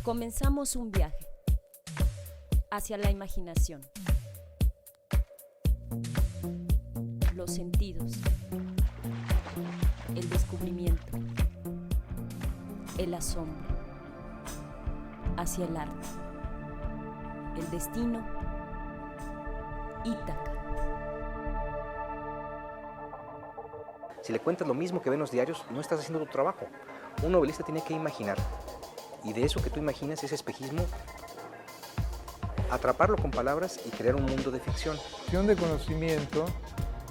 Comenzamos un viaje hacia la imaginación, los sentidos, el descubrimiento, el asombro, hacia el arte, el destino, Ítaca. Si le cuentas lo mismo que ven los diarios, no estás haciendo tu trabajo. Un novelista tiene que imaginar, y de eso que tú imaginas, ese espejismo, atraparlo con palabras y crear un mundo de ficción. De conocimiento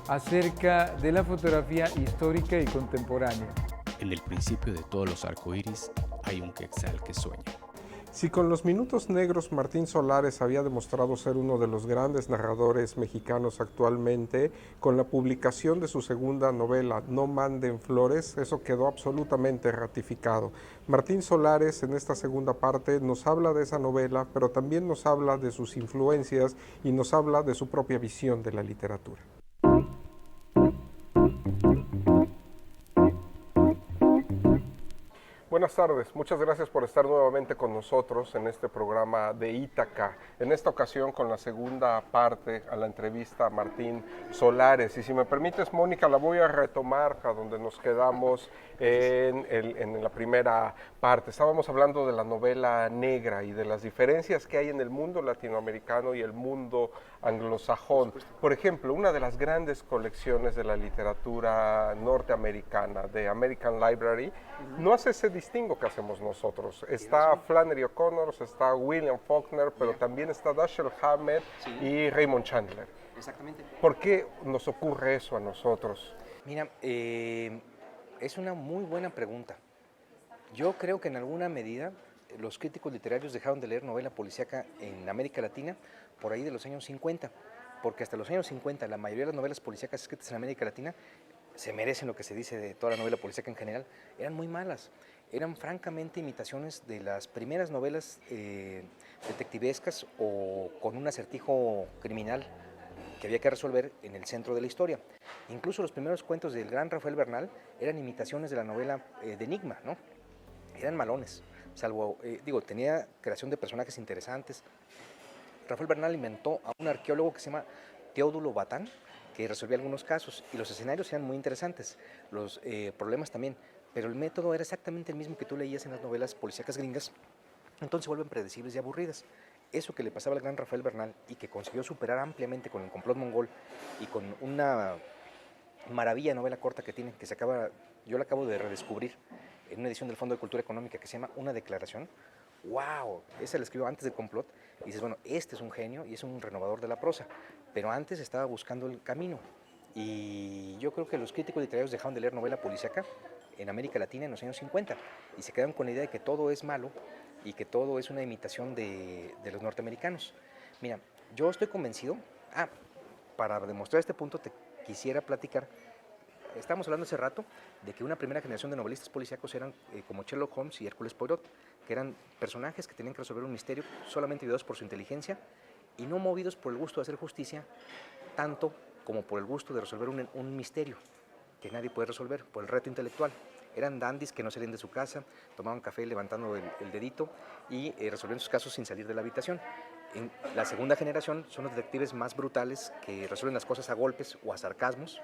acerca de la fotografía histórica y contemporánea. En el principio de todos los arcoíris hay un quetzal que sueña. Si con Los Minutos Negros Martín Solares había demostrado ser uno de los grandes narradores mexicanos actualmente, con la publicación de su segunda novela, No manden flores, eso quedó absolutamente ratificado. Martín Solares en esta segunda parte nos habla de esa novela, pero también nos habla de sus influencias y nos habla de su propia visión de la literatura. Buenas tardes, muchas gracias por estar nuevamente con nosotros en este programa de Ítaca, en esta ocasión con la segunda parte a la entrevista a Martín Solares. Y si me permites, Mónica, la voy a retomar a donde nos quedamos en la primera parte. Estábamos hablando de la novela negra y de las diferencias que hay en el mundo latinoamericano y el mundo anglosajón. Por ejemplo, una de las grandes colecciones de la literatura norteamericana, de American Library, no hace ese distingo que hacemos nosotros. Está Flannery O'Connor, está William Faulkner, pero también está Dashiell Hammett y Raymond Chandler. Exactamente. ¿Por qué nos ocurre eso a nosotros? Mira, es una muy buena pregunta. Yo creo que en alguna medida los críticos literarios dejaron de leer novela policíaca en América Latina por ahí de los años 50, porque hasta los años 50 la mayoría de las novelas policíacas escritas en América Latina se merecen lo que se dice de toda la novela policíaca en general, eran muy malas. Eran francamente imitaciones de las primeras novelas detectivescas o con un acertijo criminal que había que resolver en el centro de la historia. Incluso los primeros cuentos del gran Rafael Bernal eran imitaciones de la novela de Enigma, ¿no? Eran malones, salvo, tenía creación de personajes interesantes. Rafael Bernal inventó a un arqueólogo que se llama Teodulo Batán, que resolvía algunos casos, y los escenarios eran muy interesantes, los problemas también, pero el método era exactamente el mismo que tú leías en las novelas policíacas gringas, entonces se vuelven predecibles y aburridas. Eso que le pasaba al gran Rafael Bernal y que consiguió superar ampliamente con El complot mongol y con una maravilla novela corta que tiene, que yo la acabo de redescubrir en una edición del Fondo de Cultura Económica que se llama Una declaración. ¡Wow! Esa la escribió antes del complot y dices, bueno, este es un genio y es un renovador de la prosa, pero antes estaba buscando el camino. Y yo creo que los críticos literarios dejaron de leer novela policíaca en América Latina en los años 50 y se quedaron con la idea de que todo es malo y que todo es una imitación de los norteamericanos. Mira, yo estoy convencido, para demostrar este punto te quisiera platicar, estábamos hablando hace rato de que una primera generación de novelistas policíacos eran como Sherlock Holmes y Hércules Poirot, que eran personajes que tenían que resolver un misterio solamente guiados por su inteligencia y no movidos por el gusto de hacer justicia tanto como por el gusto de resolver un misterio que nadie puede resolver, por el reto intelectual. Eran dandis que no salían de su casa, tomaban café levantando el dedito y resolvían sus casos sin salir de la habitación. En la segunda generación son los detectives más brutales que resuelven las cosas a golpes o a sarcasmos,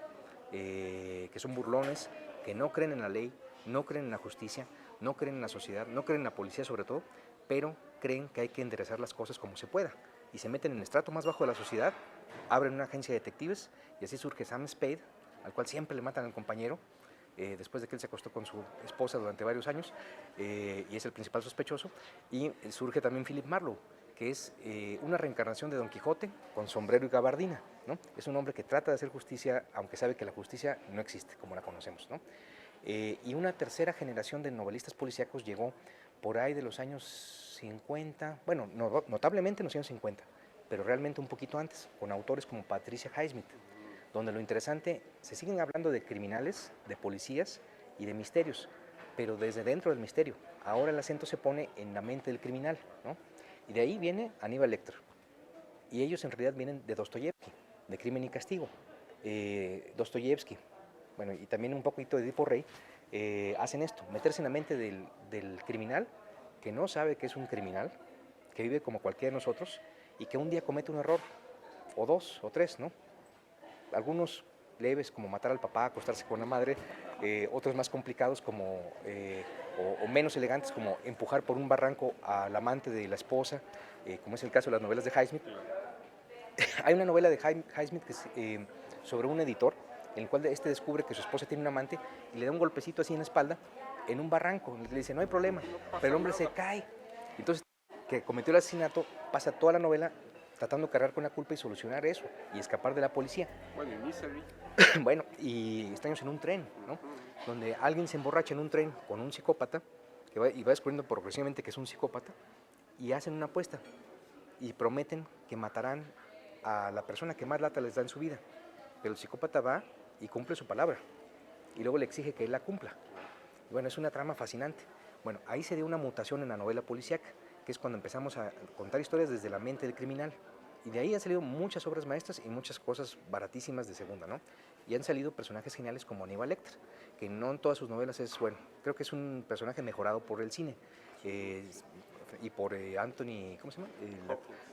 que son burlones, que no creen en la ley, no creen en la justicia, no creen en la sociedad, no creen en la policía sobre todo, pero creen que hay que enderezar las cosas como se pueda. Y se meten en el estrato más bajo de la sociedad, abren una agencia de detectives y así surge Sam Spade, al cual siempre le matan al compañero, después de que él se acostó con su esposa durante varios años, y es el principal sospechoso. Y surge también Philip Marlowe, que es una reencarnación de Don Quijote con sombrero y gabardina, ¿no? Es un hombre que trata de hacer justicia, aunque sabe que la justicia no existe como la conocemos, ¿no? Y una tercera generación de novelistas policíacos llegó por ahí de los años 50, bueno, notablemente en los años 50, pero realmente un poquito antes, con autores como Patricia Highsmith, donde lo interesante, se siguen hablando de criminales, de policías y de misterios, pero desde dentro del misterio. Ahora el acento se pone en la mente del criminal, ¿no? Y de ahí viene Aníbal Lecter. Y ellos en realidad vienen de Dostoyevsky, de Crimen y Castigo. Dostoyevsky, bueno, y también un poquito de Edipo Rey, hacen esto, meterse en la mente del criminal que no sabe que es un criminal, que vive como cualquiera de nosotros y que un día comete un error, o dos, o tres, ¿no? Algunos leves como matar al papá, acostarse con la madre, otros más complicados como, o menos elegantes como empujar por un barranco al amante de la esposa, como es el caso de las novelas de Highsmith. Hay una novela de Highsmith que es, sobre un editor, en el cual este descubre que su esposa tiene un amante y le da un golpecito así en la espalda en un barranco. Le dice, no hay problema, pero el hombre se cae. Entonces, que cometió el asesinato, pasa toda la novela tratando de cargar con la culpa y solucionar eso y escapar de la policía. Bueno, y Misery. Bueno, y extraños en un tren, ¿no? Donde alguien se emborracha en un tren con un psicópata y va descubriendo progresivamente que es un psicópata y hacen una apuesta y prometen que matarán a la persona que más lata les da en su vida. Pero el psicópata va y cumple su palabra y luego le exige que él la cumpla. Y bueno, es una trama fascinante. Bueno, ahí se dio una mutación en la novela policíaca, que es cuando empezamos a contar historias desde la mente del criminal. Y de ahí han salido muchas obras maestras y muchas cosas baratísimas de segunda, ¿no? Y han salido personajes geniales como Aníbal Lecter, que no en todas sus novelas es, bueno, creo que es un personaje mejorado por el cine y por Anthony, ¿cómo se llama?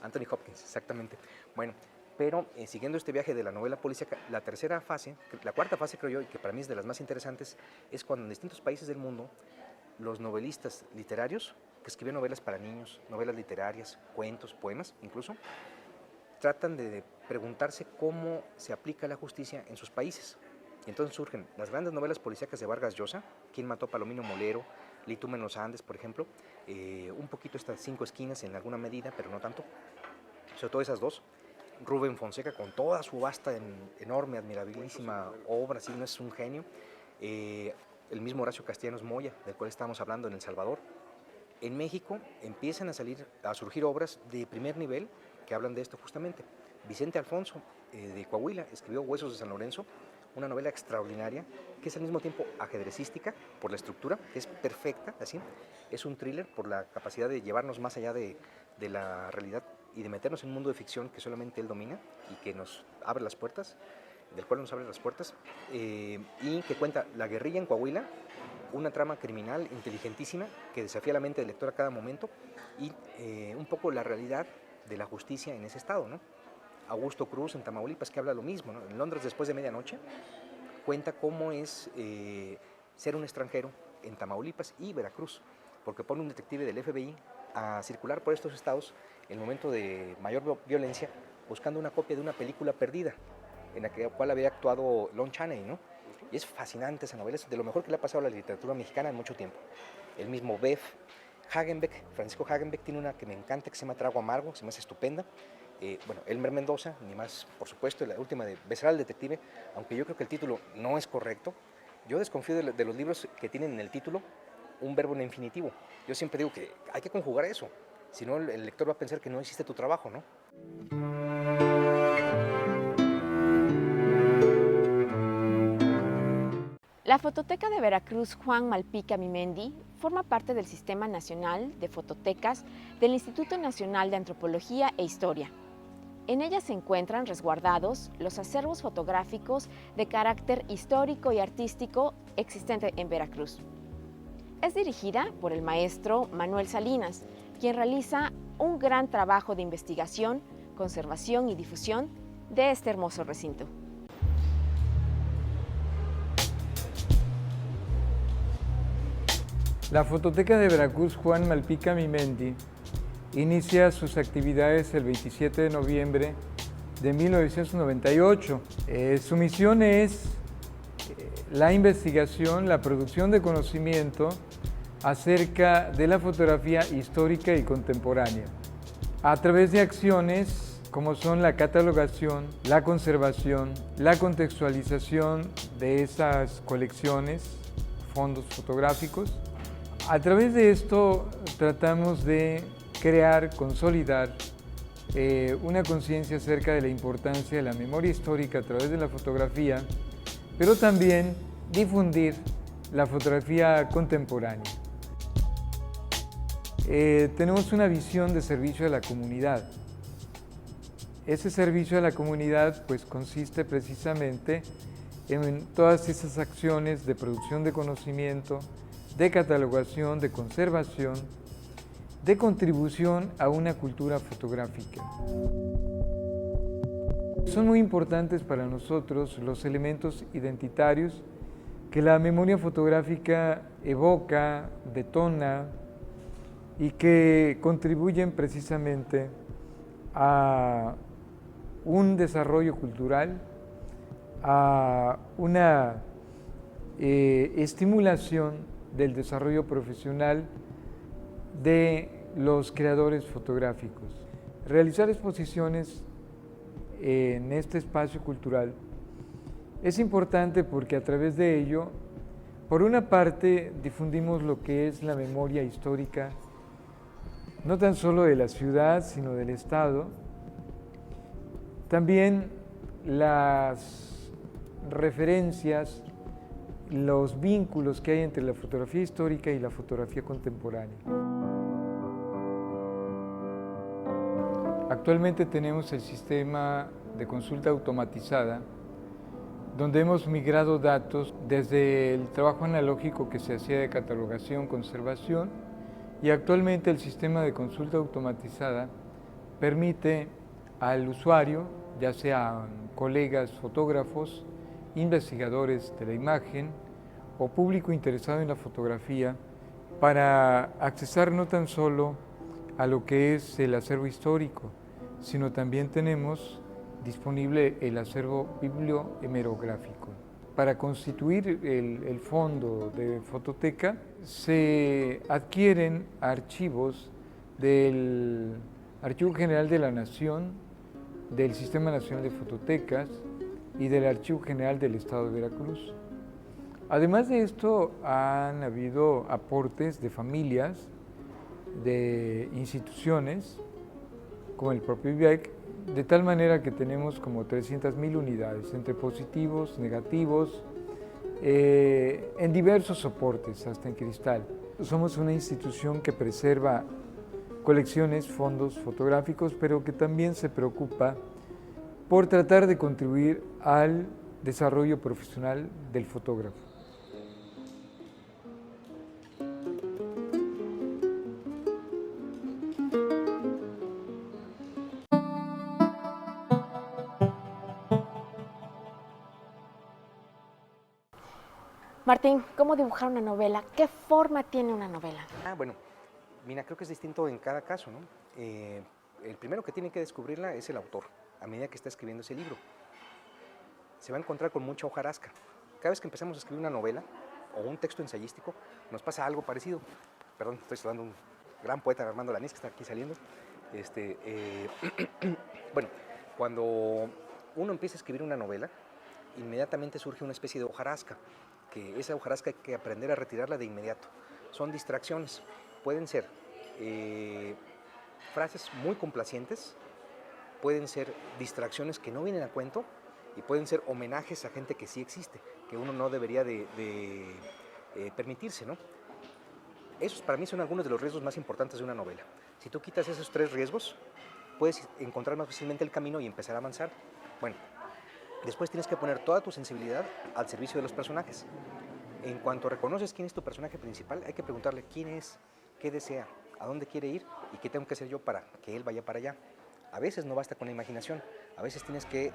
Anthony Hopkins, exactamente. Bueno, pero siguiendo este viaje de la novela policíaca, la cuarta fase creo yo, y que para mí es de las más interesantes, es cuando en distintos países del mundo los novelistas literarios, que escriben novelas para niños, novelas literarias, cuentos, poemas incluso, tratan de preguntarse cómo se aplica la justicia en sus países. Y entonces surgen las grandes novelas policíacas de Vargas Llosa, ¿Quién mató a Palomino Molero?, Litúmen en los Andes, por ejemplo, un poquito estas 5 esquinas en alguna medida, pero no tanto, sobre todo esas dos. Rubén Fonseca con toda su vasta, enorme, admirabilísima obra, sí, no es un genio. El mismo Horacio Castellanos Moya, del cual estábamos hablando en El Salvador. En México empiezan a surgir obras de primer nivel que hablan de esto justamente. Vicente Alfonso, de Coahuila, escribió Huesos de San Lorenzo, una novela extraordinaria, que es al mismo tiempo ajedrecística por la estructura, que es perfecta, así. Es un thriller por la capacidad de llevarnos más allá de la realidad y de meternos en un mundo de ficción que solamente él domina y que nos abre las puertas, del cual nos abre las puertas, y que cuenta la guerrilla en Coahuila, una trama criminal inteligentísima que desafía la mente del lector a cada momento y un poco la realidad de la justicia en ese estado, ¿no? Augusto Cruz en Tamaulipas, que habla lo mismo, ¿no? En Londres después de medianoche, cuenta cómo es ser un extranjero en Tamaulipas y Veracruz, porque pone un detective del FBI a circular por estos estados en el momento de mayor violencia, buscando una copia de una película perdida, en la cual había actuado Lon Chaney, ¿no? Y es fascinante esa novela, es de lo mejor que le ha pasado a la literatura mexicana en mucho tiempo. El mismo Beff, Hagenbeck, Francisco Hagenbeck tiene una que me encanta que se llama Trago Amargo, que se me hace estupenda. Bueno, Elmer Mendoza, ni más, por supuesto, la última de Besar al Detective, aunque yo creo que el título no es correcto. Yo desconfío de los libros que tienen en el título un verbo en infinitivo. Yo siempre digo que hay que conjugar eso, si no el lector va a pensar que no hiciste tu trabajo, ¿no? La Fototeca de Veracruz Juan Malpica Mimendi forma parte del Sistema Nacional de Fototecas del Instituto Nacional de Antropología e Historia. En ella se encuentran resguardados los acervos fotográficos de carácter histórico y artístico existente en Veracruz. Es dirigida por el maestro Manuel Salinas, quien realiza un gran trabajo de investigación, conservación y difusión de este hermoso recinto. La Fototeca de Veracruz Juan Malpica Mimendi inicia sus actividades el 27 de noviembre de 1998. Su misión es la investigación, la producción de conocimiento acerca de la fotografía histórica y contemporánea, a través de acciones como son la catalogación, la conservación, la contextualización de esas colecciones, fondos fotográficos. A través de esto tratamos de crear, consolidar una conciencia acerca de la importancia de la memoria histórica a través de la fotografía, pero también difundir la fotografía contemporánea. Tenemos una visión de servicio a la comunidad. Ese servicio a la comunidad pues, consiste precisamente en todas esas acciones de producción de conocimiento, de catalogación, de conservación de contribución a una cultura fotográfica. Son muy importantes para nosotros los elementos identitarios que la memoria fotográfica evoca, detona y que contribuyen precisamente a un desarrollo cultural, a una estimulación del desarrollo profesional de los creadores fotográficos. Realizar exposiciones en este espacio cultural es importante porque a través de ello, por una parte, difundimos lo que es la memoria histórica, no tan solo de la ciudad, sino del Estado. También las referencias, los vínculos que hay entre la fotografía histórica y la fotografía contemporánea. Actualmente tenemos el sistema de consulta automatizada, donde hemos migrado datos desde el trabajo analógico que se hacía de catalogación, conservación, y actualmente el sistema de consulta automatizada permite al usuario, ya sean colegas fotógrafos, investigadores de la imagen o público interesado en la fotografía, para accesar no tan solo a lo que es el acervo histórico, sino también tenemos disponible el acervo bibliohemerográfico. Para constituir el fondo de fototeca se adquieren archivos del Archivo General de la Nación, del Sistema Nacional de Fototecas y del Archivo General del Estado de Veracruz. Además de esto, han habido aportes de familias, de instituciones, como el propio IBEC, de tal manera que tenemos como 300,000 unidades, entre positivos, negativos, en diversos soportes, hasta en cristal. Somos una institución que preserva colecciones, fondos fotográficos, pero que también se preocupa por tratar de contribuir al desarrollo profesional del fotógrafo. Martín, ¿cómo dibujar una novela? ¿Qué forma tiene una novela? Bueno, mira, creo que es distinto en cada caso, ¿no? El primero que tiene que descubrirla es el autor, a medida que está escribiendo ese libro. Se va a encontrar con mucha hojarasca. Cada vez que empezamos a escribir una novela o un texto ensayístico, nos pasa algo parecido. Perdón, estoy saludando a un gran poeta, Armando Lanís, que está aquí saliendo. Bueno, cuando uno empieza a escribir una novela, inmediatamente surge una especie de hojarasca, que esa hojarasca hay que aprender a retirarla de inmediato. Son distracciones, pueden ser frases muy complacientes, pueden ser distracciones que no vienen a cuento y pueden ser homenajes a gente que sí existe, que uno no debería de permitirse, ¿no? Esos para mí son algunos de los riesgos más importantes de una novela. Si tú quitas esos 3 riesgos, puedes encontrar más fácilmente el camino y empezar a avanzar. Bueno, después tienes que poner toda tu sensibilidad al servicio de los personajes. En cuanto reconoces quién es tu personaje principal, hay que preguntarle quién es, qué desea, a dónde quiere ir y qué tengo que hacer yo para que él vaya para allá. A veces no basta con la imaginación, a veces tienes que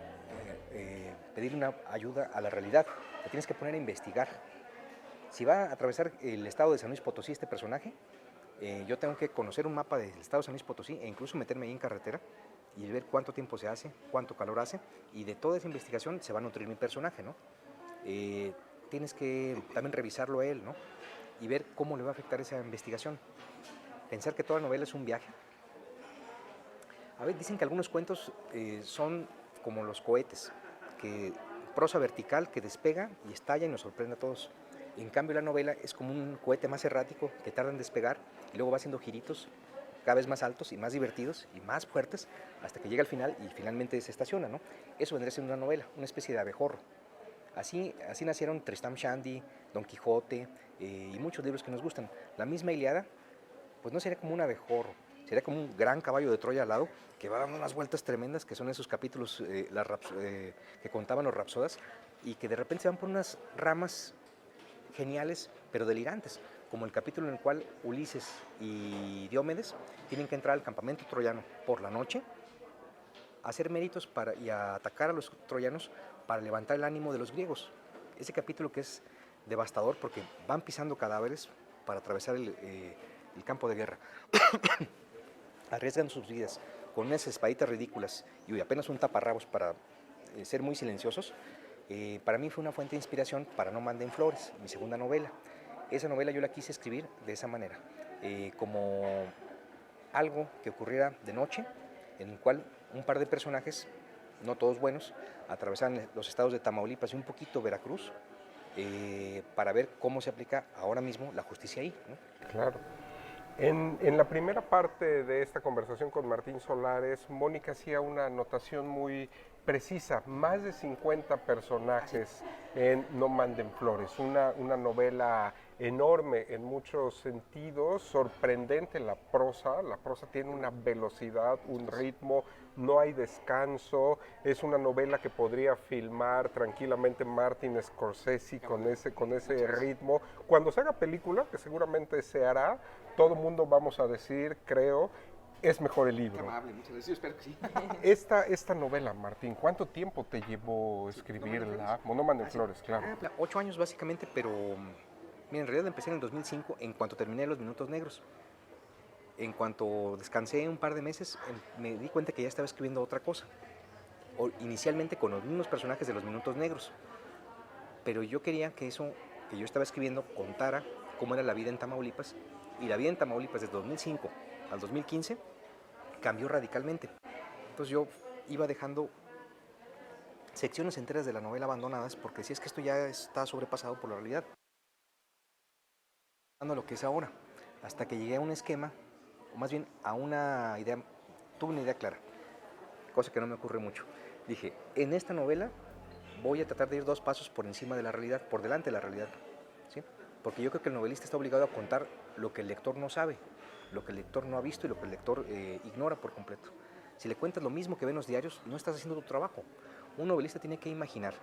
pedir una ayuda a la realidad, te tienes que poner a investigar. Si va a atravesar el estado de San Luis Potosí este personaje, yo tengo que conocer un mapa del estado de San Luis Potosí e incluso meterme ahí en carretera y ver cuánto tiempo se hace, cuánto calor hace, y de toda esa investigación se va a nutrir mi personaje, ¿no? Tienes que también revisarlo a él, ¿no? Y ver cómo le va a afectar esa investigación. Pensar que toda novela es un viaje. A ver, dicen que algunos cuentos son como los cohetes, que prosa vertical que despega y estalla y nos sorprende a todos. En cambio, la novela es como un cohete más errático que tarda en despegar y luego va haciendo giritos cada vez más altos y más divertidos y más fuertes hasta que llega al final y finalmente se estaciona, ¿no? Eso vendría siendo una novela, una especie de abejorro. Así nacieron Tristram Shandy, Don Quijote y muchos libros que nos gustan. La misma Ilíada, pues no sería como un abejorro, sería como un gran caballo de Troya al lado que va dando unas vueltas tremendas, que son esos capítulos que contaban los rapsodas y que de repente se van por unas ramas geniales, pero delirantes, como el capítulo en el cual Ulises y Diomedes tienen que entrar al campamento troyano por la noche, a hacer méritos y a atacar a los troyanos para levantar el ánimo de los griegos. Ese capítulo que es devastador porque van pisando cadáveres para atravesar el campo de guerra. Arriesgan sus vidas con unas espaditas ridículas y apenas un taparrabos para ser muy silenciosos. Para mí fue una fuente de inspiración para No manden flores, mi segunda novela. Esa novela yo la quise escribir de esa manera, como algo que ocurriera de noche, en el cual un par de personajes, no todos buenos, atravesaban los estados de Tamaulipas y un poquito Veracruz, para ver cómo se aplica ahora mismo la justicia ahí, ¿no? Claro. En la primera parte de esta conversación con Martín Solares, Mónica hacía una anotación muy precisa, más de 50 personajes en No manden flores, una novela enorme en muchos sentidos, sorprendente la prosa tiene una velocidad, un ritmo, no hay descanso, es una novela que podría filmar tranquilamente Martin Scorsese con ese ritmo. Cuando se haga película, que seguramente se hará, todo mundo vamos a decir, creo, es mejor el libro. Qué amable, muchas gracias, yo espero que sí. Esta novela, Martín, ¿cuánto tiempo te llevó escribirla? No manden flores, claro. 8 años básicamente, pero mira, en realidad empecé en el 2005, en cuanto terminé Los Minutos Negros. En cuanto descansé un par de meses, me di cuenta que ya estaba escribiendo otra cosa. Inicialmente con los mismos personajes de Los Minutos Negros. Pero yo quería que eso que yo estaba escribiendo contara cómo era la vida en Tamaulipas. Y la vida en Tamaulipas desde 2005 al 2015 cambió radicalmente. Entonces yo iba dejando secciones enteras de la novela abandonadas porque decía, es que esto ya está sobrepasado por la realidad. Lo que es ahora, hasta que llegué a un esquema, o más bien a una idea, tuve una idea clara, cosa que no me ocurre mucho. Dije, en esta novela voy a tratar de ir 2 pasos por encima de la realidad, por delante de la realidad, ¿sí? Porque yo creo que el novelista está obligado a contar lo que el lector no sabe, lo que el lector no ha visto y lo que el lector ignora por completo. Si le cuentas lo mismo que ven los diarios, no estás haciendo tu trabajo. Un novelista tiene que imaginar,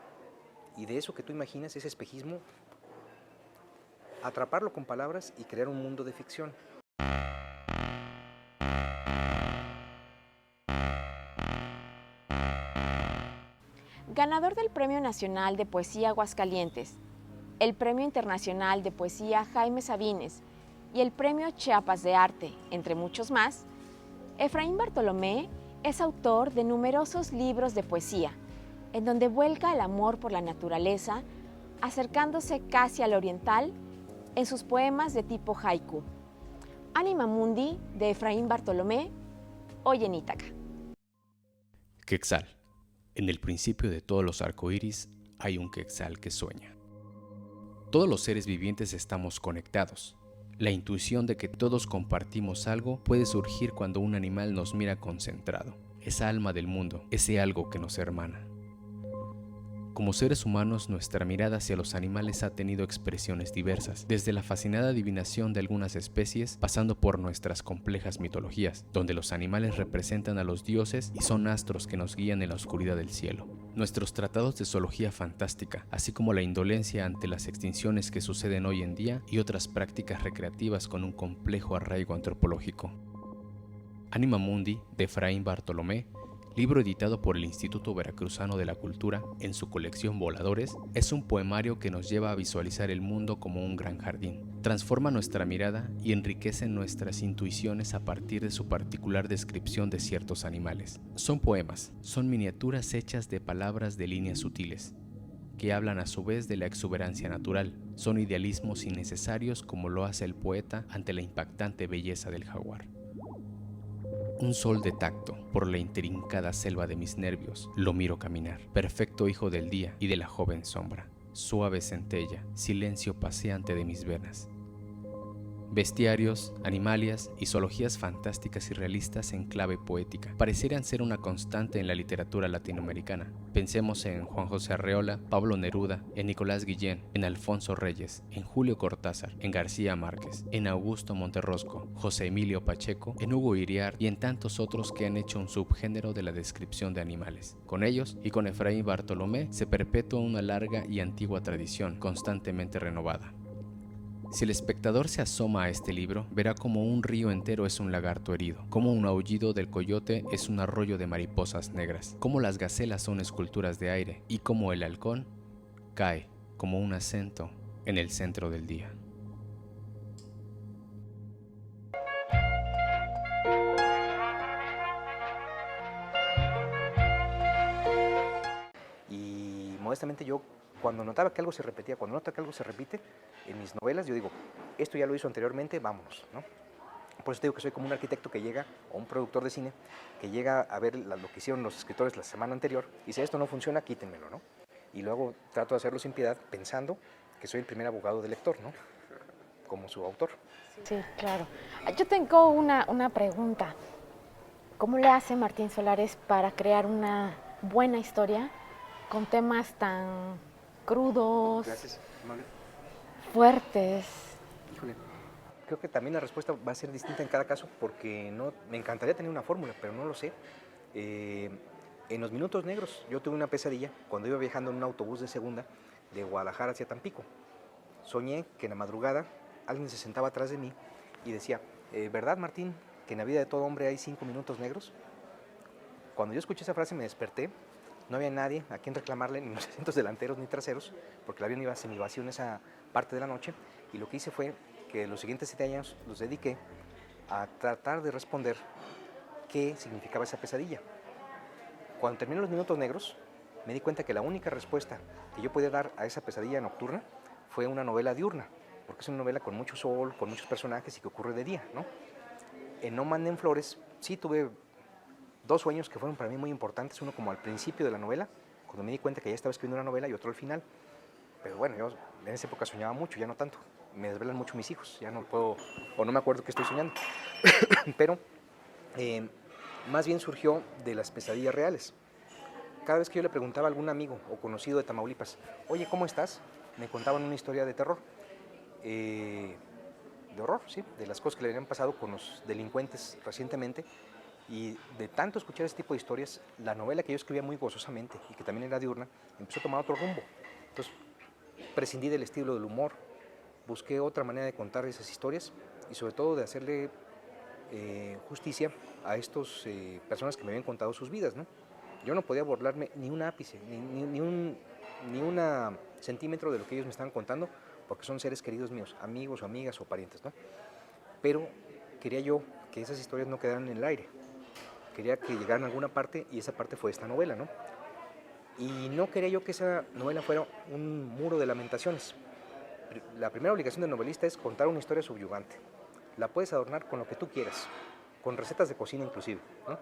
y de eso que tú imaginas, ese espejismo, atraparlo con palabras y crear un mundo de ficción. Ganador del Premio Nacional de Poesía Aguascalientes, el Premio Internacional de Poesía Jaime Sabines y el Premio Chiapas de Arte, entre muchos más, Efraín Bartolomé es autor de numerosos libros de poesía, en donde vuelca el amor por la naturaleza, acercándose casi al oriental en sus poemas de tipo haiku. Anima Mundi, de Efraín Bartolomé, hoy en Ítaca. Quetzal. En el principio de todos los arcoíris hay un quetzal que sueña. Todos los seres vivientes estamos conectados. La intuición de que todos compartimos algo puede surgir cuando un animal nos mira concentrado. Esa alma del mundo, ese algo que nos hermana. Como seres humanos, nuestra mirada hacia los animales ha tenido expresiones diversas, desde la fascinada adivinación de algunas especies, pasando por nuestras complejas mitologías, donde los animales representan a los dioses y son astros que nos guían en la oscuridad del cielo. Nuestros tratados de zoología fantástica, así como la indolencia ante las extinciones que suceden hoy en día y otras prácticas recreativas con un complejo arraigo antropológico. Anima Mundi, de Efraín Bartolomé, libro editado por el Instituto Veracruzano de la Cultura en su colección Voladores, es un poemario que nos lleva a visualizar el mundo como un gran jardín. Transforma nuestra mirada y enriquece nuestras intuiciones a partir de su particular descripción de ciertos animales. Son poemas, son miniaturas hechas de palabras de líneas sutiles, que hablan a su vez de la exuberancia natural. Son idealismos innecesarios como lo hace el poeta ante la impactante belleza del jaguar. Un sol de tacto, por la intrincada selva de mis nervios, lo miro caminar, perfecto hijo del día y de la joven sombra, suave centella, silencio paseante de mis venas. Bestiarios, animalias y zoologías fantásticas y realistas en clave poética parecieran ser una constante en la literatura latinoamericana. Pensemos en Juan José Arreola, Pablo Neruda, en Nicolás Guillén, en Alfonso Reyes, en Julio Cortázar, en García Márquez, en Augusto Monterrosco, José Emilio Pacheco, en Hugo Iriart y en tantos otros que han hecho un subgénero de la descripción de animales. Con ellos y con Efraín Bartolomé se perpetúa una larga y antigua tradición, constantemente renovada. Si el espectador se asoma a este libro, verá como un río entero es un lagarto herido, como un aullido del coyote es un arroyo de mariposas negras, como las gacelas son esculturas de aire y como el halcón cae como un acento en el centro del día. Y modestamente yo, cuando notaba que algo se repetía, cuando noto que algo se repite en mis novelas, yo digo, esto ya lo hizo anteriormente, vámonos, ¿no? Por eso digo que soy como un arquitecto que llega, o un productor de cine, que llega a ver lo que hicieron los escritores la semana anterior, y dice, esto no funciona, quítenmelo, ¿no? Y luego trato de hacerlo sin piedad, pensando que soy el primer abogado del lector, ¿no? Como su autor. Sí, claro. Yo tengo una pregunta. ¿Cómo le hace Martín Solares para crear una buena historia con temas tan crudos, Gracias, Manuel. fuertes? Híjole, creo que también la respuesta va a ser distinta en cada caso, porque no, me encantaría tener una fórmula, pero no lo sé. En los minutos negros yo tuve una pesadilla cuando iba viajando en un autobús de segunda de Guadalajara hacia Tampico. Soñé que en la madrugada alguien se sentaba atrás de mí y decía, ¿verdad, Martín, que en la vida de todo hombre hay 5 minutos negros? Cuando yo escuché esa frase me desperté, no había nadie a quien reclamarle, ni en los asientos delanteros ni traseros, porque el avión iba semivacío en esa parte de la noche, y lo que hice fue que los siguientes 7 años los dediqué a tratar de responder qué significaba esa pesadilla. Cuando terminé los minutos negros, me di cuenta que la única respuesta que yo podía dar a esa pesadilla nocturna fue una novela diurna, porque es una novela con mucho sol, con muchos personajes y que ocurre de día, ¿no? En No manden flores sí tuve 2 sueños que fueron para mí muy importantes, uno como al principio de la novela, cuando me di cuenta que ya estaba escribiendo una novela, y otro al final. Pero bueno, yo en esa época soñaba mucho, ya no tanto. Me desvelan mucho mis hijos, ya no puedo, o no me acuerdo qué estoy soñando. Pero más bien surgió de las pesadillas reales. Cada vez que yo le preguntaba a algún amigo o conocido de Tamaulipas, oye, ¿cómo estás?, me contaban una historia de terror. De horror, sí, de las cosas que le habían pasado con los delincuentes recientemente. Y de tanto escuchar este tipo de historias, la novela que yo escribía muy gozosamente y que también era diurna, empezó a tomar otro rumbo. Entonces, prescindí del estilo del humor, busqué otra manera de contar esas historias y sobre todo de hacerle justicia a estos personas que me habían contado sus vidas, ¿no? Yo no podía burlarme ni un ápice, ni un centímetro de lo que ellos me estaban contando, porque son seres queridos míos, amigos o amigas o parientes, ¿no? Pero quería yo que esas historias no quedaran en el aire. Quería que llegaran a alguna parte, y esa parte fue esta novela, ¿no? Y no quería yo que esa novela fuera un muro de lamentaciones. La primera obligación del novelista es contar una historia subyugante. La puedes adornar con lo que tú quieras, con recetas de cocina inclusive, ¿no?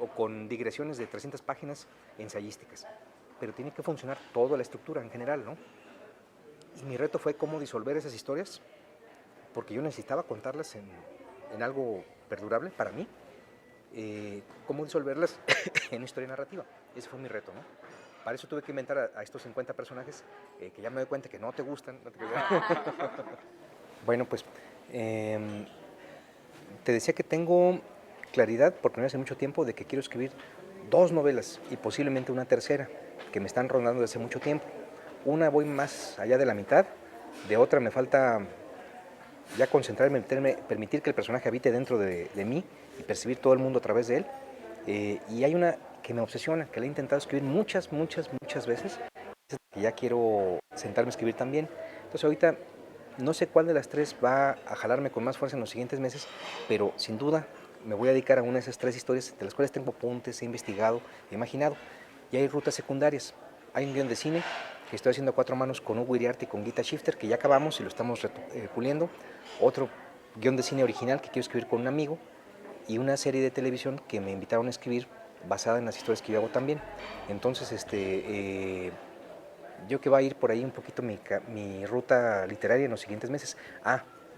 O con digresiones de 300 páginas ensayísticas. Pero tiene que funcionar toda la estructura en general, ¿no? Y mi reto fue cómo disolver esas historias, porque yo necesitaba contarlas en algo perdurable para mí. Cómo disolverlas en una historia narrativa. Ese fue mi reto, ¿no? Para eso tuve que inventar a estos 50 personajes que ya me doy cuenta que no te gustan. No te... Bueno, pues te decía que tengo claridad por primera vez en mucho tiempo de que quiero escribir 2 novelas y posiblemente una tercera que me están rondando desde hace mucho tiempo. Una voy más allá de la mitad, de otra me falta ya concentrarme, permitir que el personaje habite dentro de mí y percibir todo el mundo a través de él. Y hay una que me obsesiona, que la he intentado escribir muchas veces, que ya quiero sentarme a escribir también. Entonces ahorita no sé cuál de las 3 va a jalarme con más fuerza en los siguientes meses, pero sin duda me voy a dedicar a una de esas 3 historias, de las cuales tengo apuntes, he investigado, he imaginado. Y hay rutas secundarias. Hay un guión de cine que estoy haciendo a 4 manos con Hugo Iriarte y con Guita Shifter, que ya acabamos y lo estamos puliendo. Otro guión de cine original que quiero escribir con un amigo, y una serie de televisión que me invitaron a escribir basada en las historias que yo hago también. Entonces, yo que va a ir por ahí un poquito mi ruta literaria en los siguientes meses.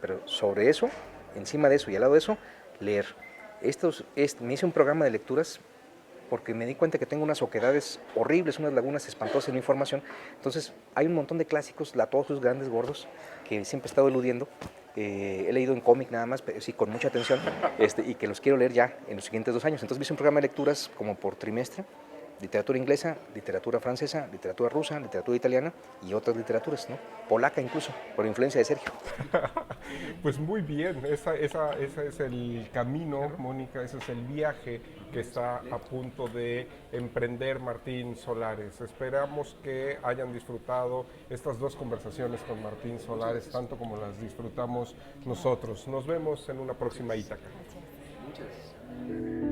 Pero sobre eso, encima de eso y al lado de eso, leer. Me hice un programa de lecturas porque me di cuenta que tengo unas oquedades horribles, unas lagunas espantosas en mi información. Entonces, hay un montón de clásicos, latosos, grandes, gordos, que siempre he estado eludiendo. He leído en cómic nada más, pero sí con mucha atención, y que los quiero leer ya en los siguientes 2 años. Entonces, me hice un programa de lecturas como por trimestre, literatura inglesa, literatura francesa, literatura rusa, literatura italiana y otras literaturas, ¿no? Polaca incluso, por influencia de Sergio. Pues muy bien, ese es el camino, Mónica, ese es el viaje que está a punto de emprender Martín Solares. Esperamos que hayan disfrutado estas dos conversaciones con Martín Solares, tanto como las disfrutamos nosotros. Nos vemos en una próxima Ítaca. Gracias.